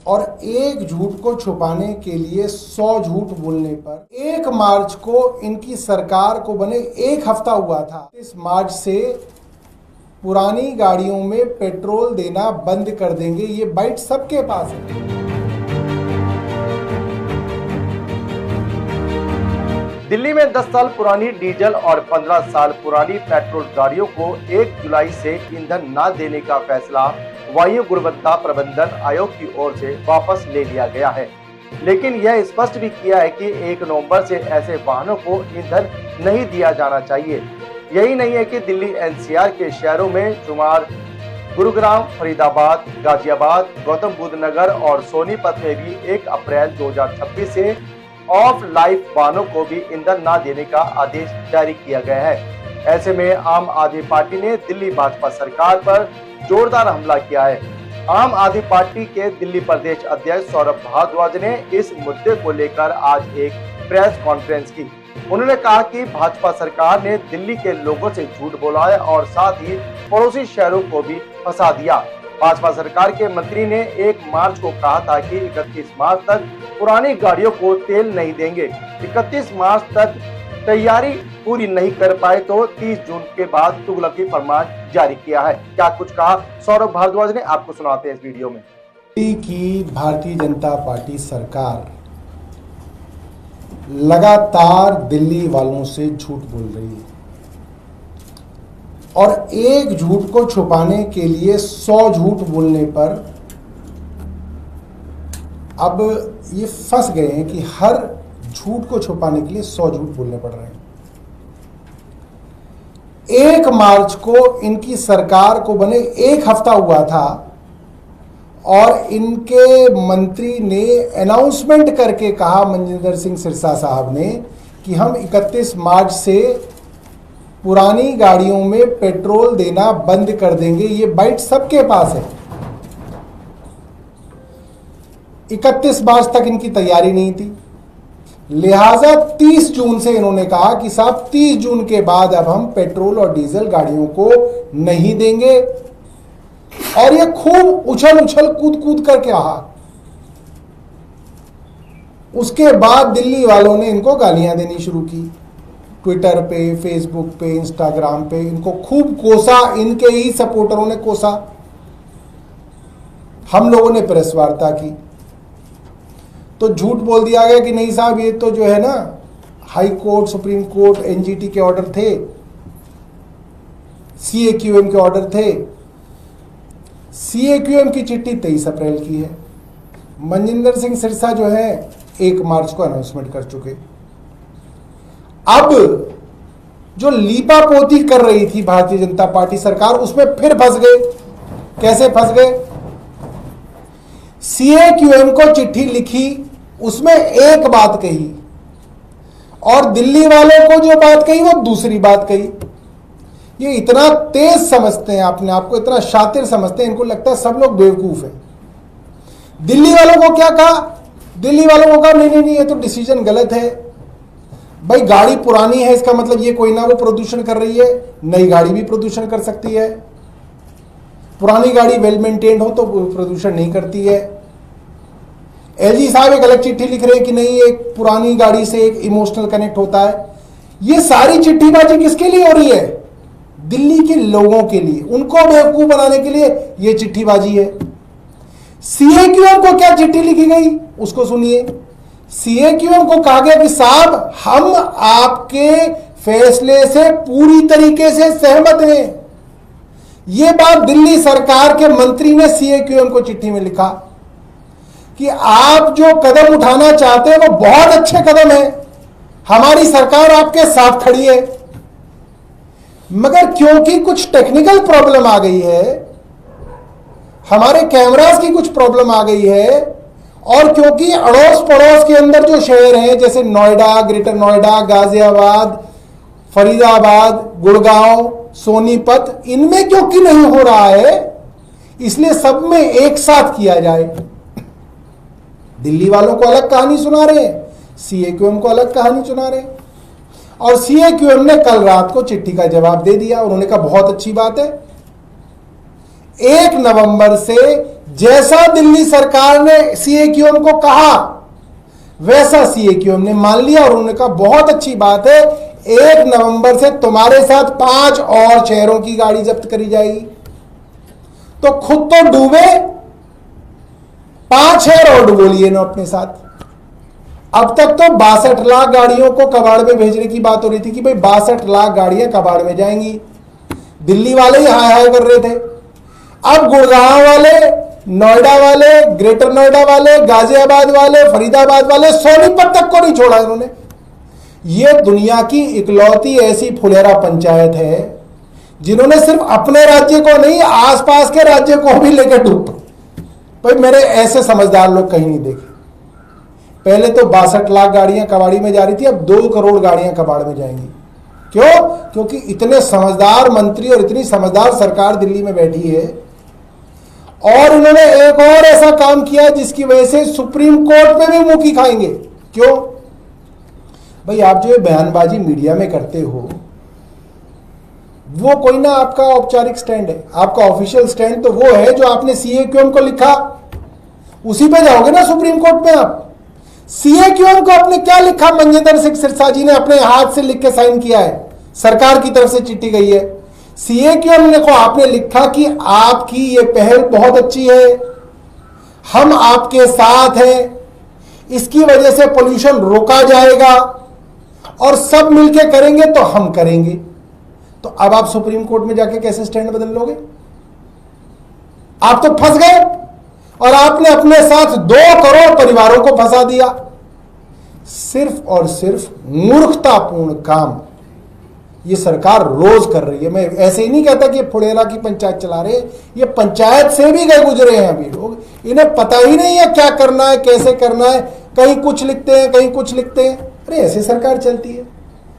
और एक झूठ को छुपाने के लिए 100 झूठ बोलने पर 1 मार्च को इनकी सरकार को बने 1 हफ्ता हुआ था। इस मार्च से पुरानी गाड़ियों में पेट्रोल देना बंद कर देंगे, ये बाइट सबके पास है। दिल्ली में 10 साल पुरानी डीजल और 15 साल पुरानी पेट्रोल गाड़ियों को 1 जुलाई से ईंधन न देने का फैसला वायु गुणवत्ता प्रबंधन आयोग की ओर से वापस ले लिया गया है, लेकिन यह स्पष्ट भी किया है कि 1 नवंबर से ऐसे वाहनों को ईंधन नहीं दिया जाना चाहिए। यही नहीं है कि दिल्ली एनसीआर के शहरों में शुमार गुरुग्राम, फरीदाबाद, गाजियाबाद, गौतम बुद्ध नगर और सोनीपत में भी 1 अप्रैल 2026 से ऑफ लाइफ वाहनों को भी ईंधन न देने का आदेश जारी किया गया है। ऐसे में आम आदमी पार्टी ने दिल्ली भाजपा सरकार पर जोरदार हमला किया है। आम आदमी पार्टी के दिल्ली प्रदेश अध्यक्ष सौरभ भारद्वाज ने इस मुद्दे को लेकर आज एक प्रेस कॉन्फ्रेंस की। उन्होंने कहा कि भाजपा सरकार ने दिल्ली के लोगों से झूठ बोला है और साथ ही पड़ोसी शहरों को भी फंसा दिया। भाजपा सरकार के मंत्री ने 1 मार्च को कहा था कि 31 मार्च तक पुरानी गाड़ियों को तेल नहीं देंगे। 31 मार्च तक तैयारी पूरी नहीं कर पाए तो 30 जून के बाद तुगलकी फरमान जारी किया है। क्या कुछ कहा सौरभ भारद्वाज ने, आपको सुनाते हैं इस वीडियो में। की भारतीय जनता पार्टी सरकार लगातार दिल्ली वालों से झूठ बोल रही है और एक झूठ को छुपाने के लिए 100 झूठ बोलने पर अब ये फंस गए हैं कि हर झूठ को छुपाने के लिए 100 झूठ बोलने पड़ रहे हैं। 1 मार्च को इनकी सरकार को बने 1 हफ्ता हुआ था और इनके मंत्री ने अनाउंसमेंट करके कहा, मनजिंदर सिंह सिरसा साहब ने, कि हम 31 मार्च से पुरानी गाड़ियों में पेट्रोल देना बंद कर देंगे। ये बाइट सबके पास है। 31 मार्च तक इनकी तैयारी नहीं थी, लिहाजा 30 जून से इन्होंने कहा कि साहब 30 जून के बाद अब हम पेट्रोल और डीजल गाड़ियों को नहीं देंगे। और ये खूब उछल कूद करके कहा। उसके बाद दिल्ली वालों ने इनको गालियां देनी शुरू की, ट्विटर पे, फेसबुक पे, इंस्टाग्राम पे इनको खूब कोसा, इनके ही सपोर्टरों ने कोसा। हम लोगों ने प्रेस वार्ता की तो झूठ बोल दिया गया कि नहीं साहब, ये तो जो है ना high court, supreme court, NGT के ऑर्डर थे, सीएक्यूएम के ऑर्डर थे। सीएक्यूएम की चिट्ठी 23 अप्रैल की है। मनजिंदर सिंह सिरसा जो है 1 मार्च को अनाउंसमेंट कर चुके। अब जो लीपापोती कर रही थी भारतीय जनता पार्टी सरकार, उसमें फिर फंस गए। कैसे फंस गए? सीएक्यूएम को चिट्ठी लिखी, उसमें एक बात कही और दिल्ली वालों को जो बात कही वो दूसरी बात कही। ये इतना तेज समझते हैं, अपने आप को इतना शातिर समझते हैं, इनको लगता है सब लोग बेवकूफ हैं। दिल्ली वालों को क्या कहा? दिल्ली वालों को कहा नहीं, ये तो डिसीजन गलत है। भाई गाड़ी पुरानी है, इसका मतलब ये कोई ना वो प्रदूषण कर रही है, नई गाड़ी भी प्रदूषण कर सकती है। पुरानी गाड़ी वेल मेंटेन्ड हो तो प्रदूषण नहीं करती है। एलजी साहब एक अलग चिट्ठी लिख रहे हैं कि नहीं, एक पुरानी गाड़ी से एक इमोशनल कनेक्ट होता है। ये सारी चिट्ठीबाजी किसके लिए हो रही है? दिल्ली के लोगों के लिए, उनको बेवकूफ बनाने के लिए ये चिट्ठीबाजी है। सीएक्यूएम को क्या चिट्ठी लिखी गई उसको सुनिए। सीएक्यूएम को कहा गया कि साहब हम आपके फैसले से पूरी तरीके से सहमत हैं। यह बात दिल्ली सरकार के मंत्री ने सीएक्यूएम को चिट्ठी में लिखा कि आप जो कदम उठाना चाहते हैं वो बहुत अच्छे कदम है, हमारी सरकार आपके साथ खड़ी है, मगर क्योंकि कुछ टेक्निकल प्रॉब्लम आ गई है, हमारे कैमरास की कुछ प्रॉब्लम आ गई है और क्योंकि अड़ोस पड़ोस के अंदर जो शहर हैं जैसे नोएडा, ग्रेटर नोएडा, गाजियाबाद, फरीदाबाद, गुड़गांव, सोनीपत, इनमें क्योंकि नहीं हो रहा है, इसलिए सब में एक साथ किया जाए। दिल्ली वालों को अलग कहानी सुना रहे हैं, सीएक्यूएम को अलग कहानी सुना रहे हैं। और सीएक्यूएम ने कल रात को चिट्ठी का जवाब दे दिया। उन्होंने कहा बहुत अच्छी बात है, 1 नवंबर से जैसा दिल्ली सरकार ने सीएक्यूएम को कहा वैसा सीएक्यूएम ने मान लिया और उन्होंने कहा बहुत अच्छी बात है, 1 नवंबर से तुम्हारे साथ 5 और शहरों की गाड़ी जब्त करी जाएगी। तो खुद तो डूबे, 5 शहर और डुबो लिए ना अपने साथ। अब तक तो 62 लाख गाड़ियों को कबाड़ में भेजने की बात हो रही थी कि भाई 62 लाख गाड़ियां कबाड़ में जाएंगी। दिल्ली वाले ही हाय हाय कर रहे थे। अब गुड़गांव वाले, नोएडा वाले, ग्रेटर नोएडा वाले, गाजियाबाद वाले, फरीदाबाद वाले, सोनीपत तक को नहीं छोड़ा इन्होंने। ये दुनिया की इकलौती ऐसी फुलेरा पंचायत है जिन्होंने सिर्फ अपने राज्य को नहीं आसपास के राज्य को भी लेकर डूब। भाई मेरे ऐसे समझदार लोग कहीं नहीं देखे। पहले तो 62 लाख गाड़ियां कबाड़ी में जा रही थी, अब 2 करोड़ गाड़ियां कबाड़ में जाएंगी। क्यों? क्योंकि इतने समझदार मंत्री और इतनी समझदार सरकार दिल्ली में बैठी है। और इन्होंने एक और ऐसा काम किया जिसकी वजह से सुप्रीम कोर्ट में भी मुंह की खाएंगे। क्यों? भाई आप जो ये बयानबाजी मीडिया में करते हो वो कोई ना आपका औपचारिक स्टैंड है, आपका ऑफिशियल स्टैंड तो वो है जो आपने सीएक्यूएम को लिखा, उसी पे जाओगे ना सुप्रीम कोर्ट में। आप सीएक्यूएम को आपने क्या लिखा? मंजिंदर सिंह सिरसा जी ने अपने हाथ से लिख के साइन किया है, सरकार की तरफ से चिट्ठी गई है। सीएक्यूएम ने को आपने लिखा कि आपकी ये पहल बहुत अच्छी है, हम आपके साथ हैं, इसकी वजह से पोल्यूशन रोका जाएगा और सब मिलके करेंगे तो हम करेंगे। तो अब आप सुप्रीम कोर्ट में जाके कैसे स्टैंड बदल लोगे? आप तो फंस गए और आपने अपने साथ 2 करोड़ परिवारों को फंसा दिया। सिर्फ और सिर्फ मूर्खतापूर्ण काम ये सरकार रोज कर रही है। मैं ऐसे ही नहीं कहता कि ये फुड़ेरा की पंचायत चला रहे, ये पंचायत से भी गए गुजरे हैं अभी लोग। इन्हें पता ही नहीं है क्या करना है, कैसे करना है। कहीं कुछ लिखते हैं, कहीं कुछ लिखते हैं। अरे ऐसे सरकार चलती है,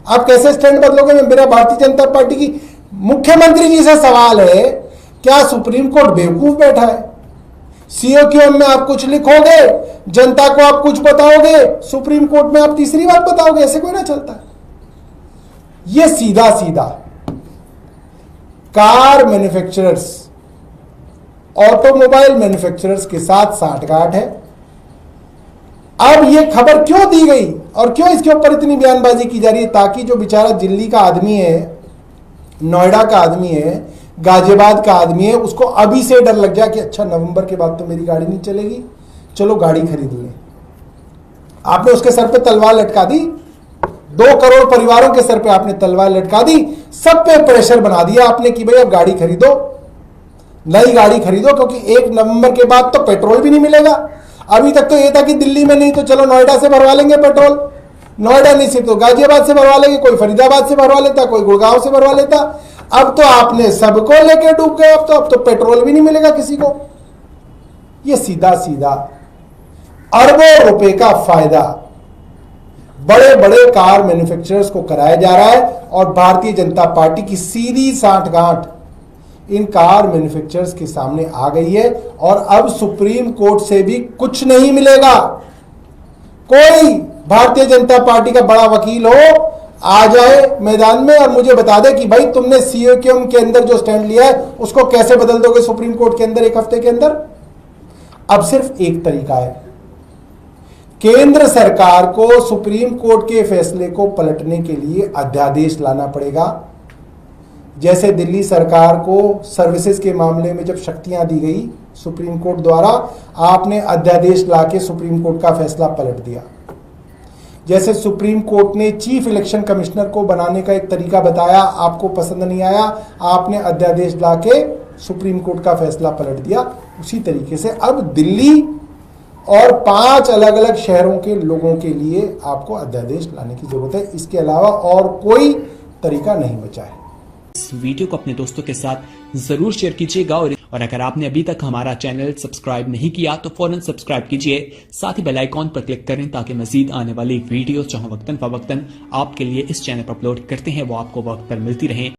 आप कैसे स्टैंड बदलोगे? मेरा भारतीय जनता पार्टी की मुख्यमंत्री जी से सवाल है, क्या सुप्रीम कोर्ट बेवकूफ बैठा है? सीएक्यूएम में आप कुछ लिखोगे, जनता को आप कुछ बताओगे, सुप्रीम कोर्ट में आप तीसरी बात बताओगे। ऐसे कोई ना चलता। ये सीधा सीधा कार मैन्युफैक्चरर्स, ऑटोमोबाइल मैन्युफैक्चरर्स के साथ साठगांठ है। अब ये खबर क्यों दी गई और क्यों इसके ऊपर इतनी बयानबाजी की जा रही है? ताकि जो बेचारा दिल्ली का आदमी है, नोएडा का आदमी है, गाजियाबाद का आदमी है, उसको अभी से डर लग जाए कि अच्छा नवंबर के बाद तो मेरी गाड़ी नहीं चलेगी, चलो गाड़ी खरीद लें। आपने उसके सर पे तलवार लटका दी, 2 करोड़ परिवारों के सर पे आपने तलवार लटका दी, सब पे प्रेशर बना दिया आपने कि भाई अब गाड़ी खरीदो, नई गाड़ी खरीदो, क्योंकि 1 नवंबर के बाद तो पेट्रोल भी नहीं मिलेगा। अभी तक तो ये था कि दिल्ली में नहीं तो चलो नोएडा से भरवा लेंगे पेट्रोल, नोएडा नहीं सिर्फ तो गाजियाबाद से भरवा लेंगे, कोई फरीदाबाद से भरवा लेता, कोई गुड़गांव से भरवा लेता। अब तो आपने सबको लेके डूब गए। अब तो पेट्रोल भी नहीं मिलेगा किसी को। ये सीधा सीधा अरबों रुपए का फायदा बड़े बड़े कार मैन्युफैक्चरर्स को कराया जा रहा है और भारतीय जनता पार्टी की सीधी साठगांठ इन कार मैन्युफैक्चरर्स के सामने आ गई है। और अब सुप्रीम कोर्ट से भी कुछ नहीं मिलेगा। कोई भारतीय जनता पार्टी का बड़ा वकील हो, आ जाए मैदान में और मुझे बता दे कि भाई तुमने सीएक्यूएम के अंदर जो स्टैंड लिया है उसको कैसे बदल दोगे सुप्रीम कोर्ट के अंदर 1 हफ्ते के अंदर। अब सिर्फ एक तरीका है, केंद्र सरकार को सुप्रीम कोर्ट के फैसले को पलटने के लिए अध्यादेश लाना पड़ेगा। जैसे दिल्ली सरकार को सर्विसेज के मामले में जब शक्तियां दी गई सुप्रीम कोर्ट द्वारा, आपने अध्यादेश लाके सुप्रीम कोर्ट का फैसला पलट दिया। जैसे सुप्रीम कोर्ट ने चीफ इलेक्शन कमिश्नर को बनाने का एक तरीका बताया, आपको पसंद नहीं आया, आपने अध्यादेश लाके सुप्रीम कोर्ट का फैसला पलट दिया। उसी तरीके से अब दिल्ली और 5 अलग अलग शहरों के लोगों के लिए आपको अध्यादेश लाने की जरूरत है। इसके अलावा और कोई तरीका नहीं बचा है। इस वीडियो को अपने दोस्तों के साथ जरूर शेयर कीजिएगा और अगर आपने अभी तक हमारा चैनल सब्सक्राइब नहीं किया तो फौरन सब्सक्राइब कीजिए, साथ ही बेल आइकॉन पर क्लिक करें ताकि मजीद आने वाली वीडियो जहां वक्तन फवक्तन आपके लिए इस चैनल पर अपलोड करते हैं वो आपको वक्त पर मिलती रहे।